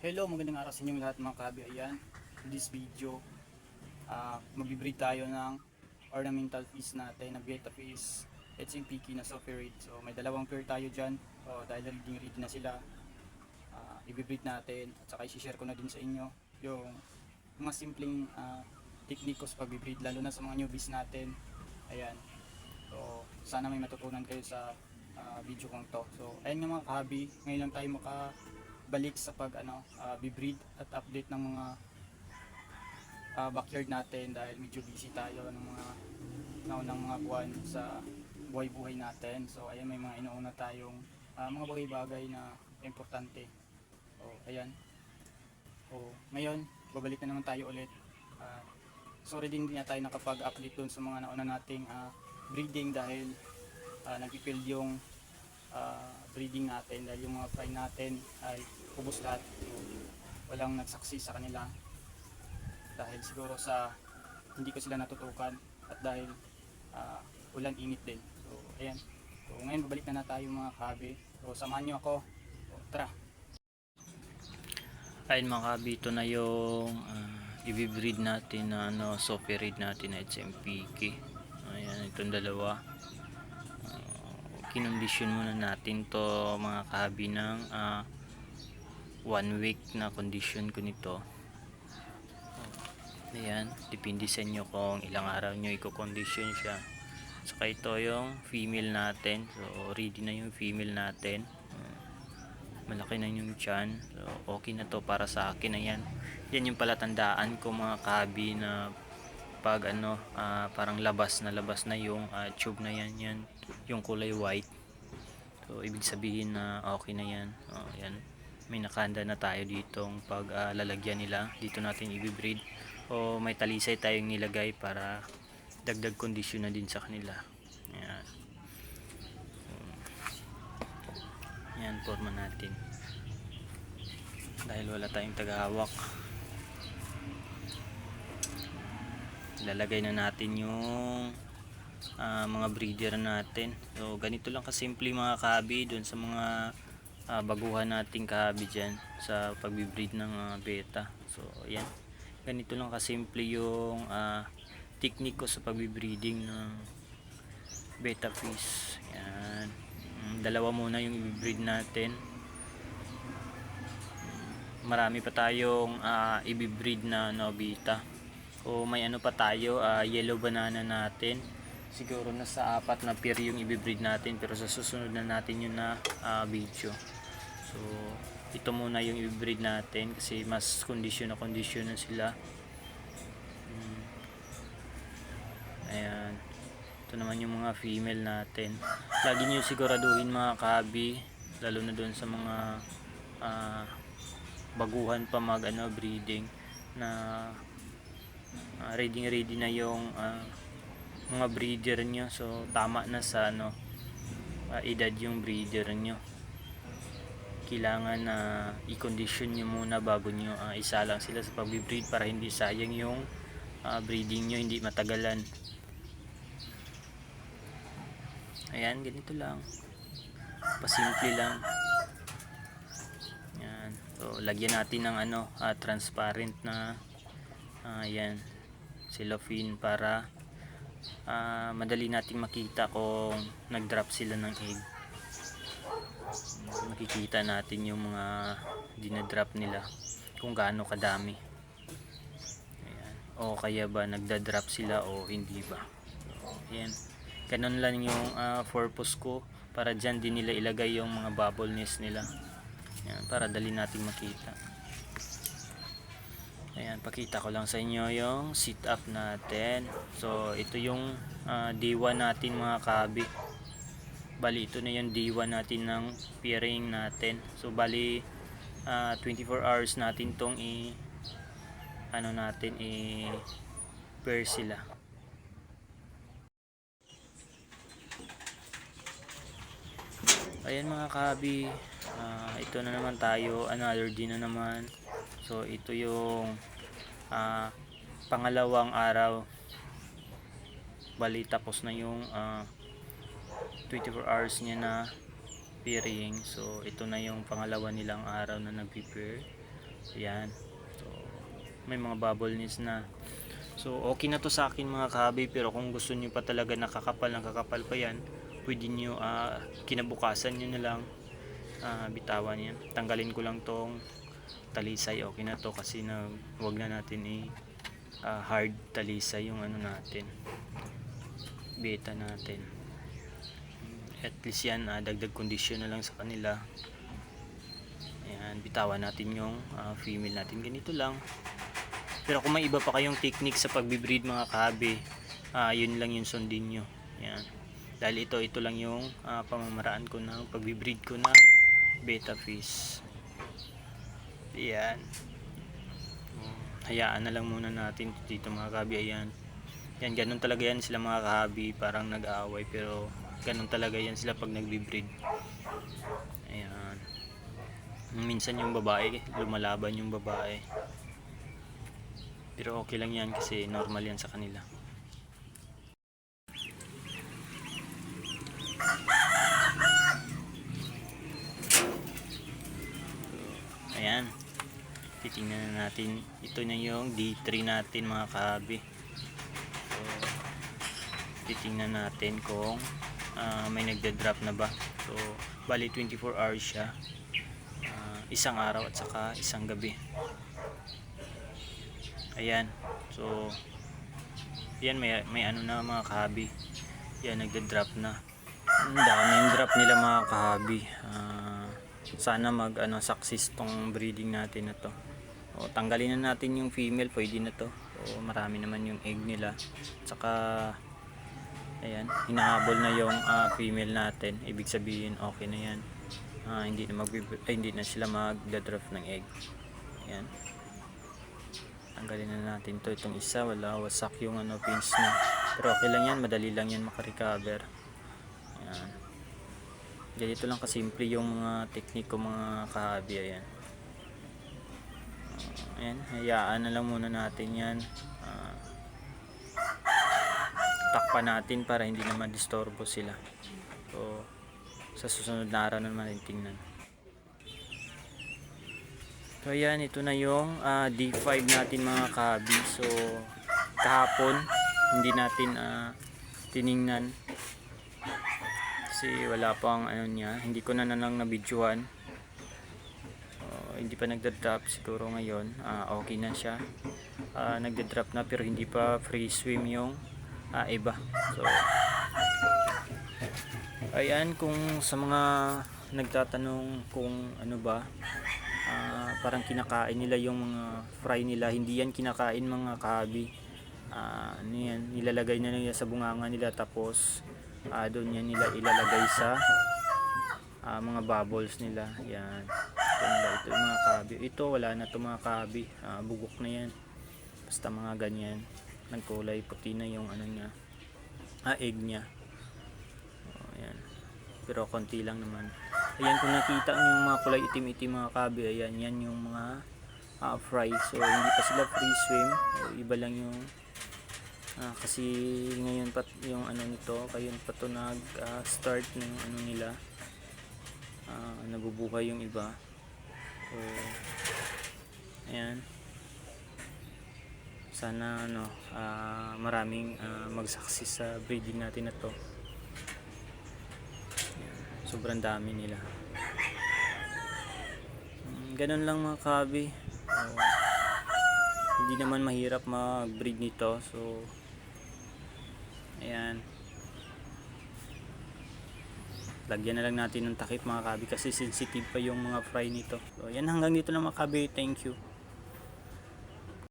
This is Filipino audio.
Hello, magandang araw sa inyong lahat mga kabi. Ayan, in this video, magbibreed tayo ng ornamental fish natin, na betta fish, HMPK na soft reed. So may dalawang pair tayo dyan, dahil ready na sila. Ibibreed natin at saka i-share ko na din sa inyo yung mga simpleng technique ko sa pagbibreed, lalo na sa mga newbies natin. Ayan, so sana may matutunan kayo sa video kong to. So ayan nga mga kabi, ngayon lang tayo balik sa bibreed at update ng mga backyard natin dahil medyo busy tayo ng mga naunang mga buwan sa buhay-buhay natin. So ayan, may mga inuuna tayong mga bagay-bagay na importante. So ayan. So ngayon, babalik na naman tayo ulit. Sorry din na tayo nakapag-update dun sa mga nauna nating breeding dahil nag-fail yung breeding natin dahil yung mga fry natin ay ubos lahat. So, walang nagsucceed sa kanila dahil siguro sa hindi ko sila natutukan at dahil ulan init din. So ayan, so ngayon babalik na tayo mga kabi. So samahan nyo ako. So, tara. Ayun mga kabi, ito na yung i-breed natin na soft reed natin na HMPK. Ayan, itong dalawa. Kinondisyon muna natin to mga kabi ng 1 week na condition ko nito. Ayan, depende sa inyo kung ilang araw nyo i-condition siya. Saka ito yung female natin. So ready na yung female natin. Malaki na yung tiyan. So okay na to para sa akin. Ayan, yan yung palatandaan ko mga kabi na pag parang labas na yung tube na yan, yung kulay white. So ibig sabihin na okay na yan. Yan, may nakanda na tayo ditong pag lalagyan nila. Dito natin i-breed o may talisay tayong nilagay para dagdag kondisyon na din sa kanila. Yan, yan forma natin dahil wala tayong tagahawak. Ilalagay na natin yung mga breeder natin. So ganito lang kasimple mga kabi dun sa mga baguhan nating kabi dyan sa pagbibreed ng beta. So ayan, ganito lang kasimple yung technique ko sa pagbibreeding ng beta fish. Ayan, dalawa muna yung i-breed natin. Marami pa tayong i-breed na nobita. O may pa tayo, yellow banana natin. Siguro nasa 4 na pair yung i-breed natin, pero sa susunod na natin yun na video. So ito muna yung i-breed natin kasi mas kondisyon na sila. Ayan, ito naman yung mga female natin. Lagi nyo siguraduhin mga kabi, lalo na doon sa mga baguhan pa mag breeding, na ready na yung mga breeder nyo. So tama na sa edad yung breeder nyo. Kailangan na i-condition nyo muna bago nyo isalang sila sa pag-breed para hindi sayang yung breeding nyo, hindi matagalan. Ayan, ganito lang, pasimple lang. Ayan, so lagyan natin ng transparent na ayan, cellophane para madali nating makita kung nag-drop sila ng egg. Makikita natin yung mga dinadrop nila kung gaano kadami. Ayan, o kaya ba nagda-drop sila o hindi ba. So, ayan, ganun lang yung purpose ko, para dyan din nila ilagay yung mga bubble nest nila. Ayan, para dali nating makita. Ayan, pakita ko lang sa inyo yung sit up natin. So ito yung day 1 natin mga kabi. Bali ito na yung day 1 natin ng pairing natin. So bali 24 hours natin tong pair sila. Ayan mga kabi, ito na naman tayo, another day na naman. So ito yung pangalawang araw. Bali tapos na yung 24 hours niya na pairing. So ito na yung pangalawa nilang araw na nag-prepare. Ayan. So, may mga bubble nests na. So, okay na to sa akin mga kahabi, pero kung gusto nyo pa talaga nakakapal pa yan, pwede nyo, kinabukasan nyo na lang, bitawan yan. Tanggalin ko lang tong talisay, okay na to kasi wag na natin hard talisay yung ano natin, beta natin. At least yan, dagdag condition na lang sa kanila. Ayan, bitawan natin yung female natin, ganito lang. Pero kung may iba pa kayong technique sa pagbibreed mga kahabi, yun lang yung sundin nyo. Ayan. Dahil ito lang yung pamamaraan ko ng pagbibreed ko ng beta fish. Ayan. Hayaan na lang muna natin dito mga kahabi. Ayan. Yan, ganun talaga yan sila mga kahabi, parang nag-aaway pero ganun talaga yan sila pag nagbibreed. Ayan. Minsan yung babae, lumalaban yung babae. Pero okay lang yan kasi normal yan sa kanila. Ayan. Titingnan na natin. Ito na yung D3 natin mga kahabi. So, titingnan natin kung may nagda-drop na ba. So, bali 24 hours siya. Isang araw at saka isang gabi. Ayan. So, yan may ano na mga kahabi. Yan, nagda-drop na. Ang daming drop nila mga kahabi. Sana success tong breeding natin na to. O, tanggalin na natin yung female, pwede na to. O, marami naman yung egg nila. Tsaka, ayan, hinahabol na yung female natin. Ibig sabihin, okay na yan. Hindi na sila mag-drop ng egg. Ayan. Tanggalin na natin to. Itong isa, wala, wasak yung pins na. Pero okay lang yan, madali lang yan makarecover. Ayan. Ganito lang kasimple yung mga technique ko mga kahabi. Ayan. Ayan, hayaan na lang muna natin yan. Takpan natin para hindi na madisturbo sila. So, sa susunod na araw naman tingnan. So ayan, ito na yung D5 natin mga kahabi. So kahapon hindi natin tiningnan kasi wala pang niya, hindi ko na lang nabidyohan. Hindi pa nagda-drop, siguro ngayon okay na siya. Nagda-drop na pero hindi pa free swim yung iba. So ayan, kung sa mga nagtatanong kung ano ba, parang kinakain nila yung mga fry nila, hindi yan kinakain mga kahabi. Ano yan, nilalagay na nila sa bunganga nila, tapos doon yan nila ilalagay sa mga bubbles nila. Yan, ito yung mga kahabi. Ito wala na to mga kahabi, bugok na yan, basta mga ganyan, nagkulay puti na yung niya, egg niya. Ayan, pero konti lang naman. Ayan, kung nakita nyo yung mga kulay itim-itim mga kahabi, ayan, yan yung mga fry. So hindi pa sila free swim, iba lang yung kasi ngayon pa yung nito, ngayon pa to nag start ng nila, nabubuhay yung iba. So ayan, sana maraming mag-success sa breeding natin na to. Sobrang dami nila. Ganun lang mga kahabi. Hindi naman mahirap mag-breed nito. So ayan, lagyan na lang natin ng takip mga kahabi kasi sensitive pa yung mga fry nito. So ayan, hanggang dito lang mga kahabi. Thank you.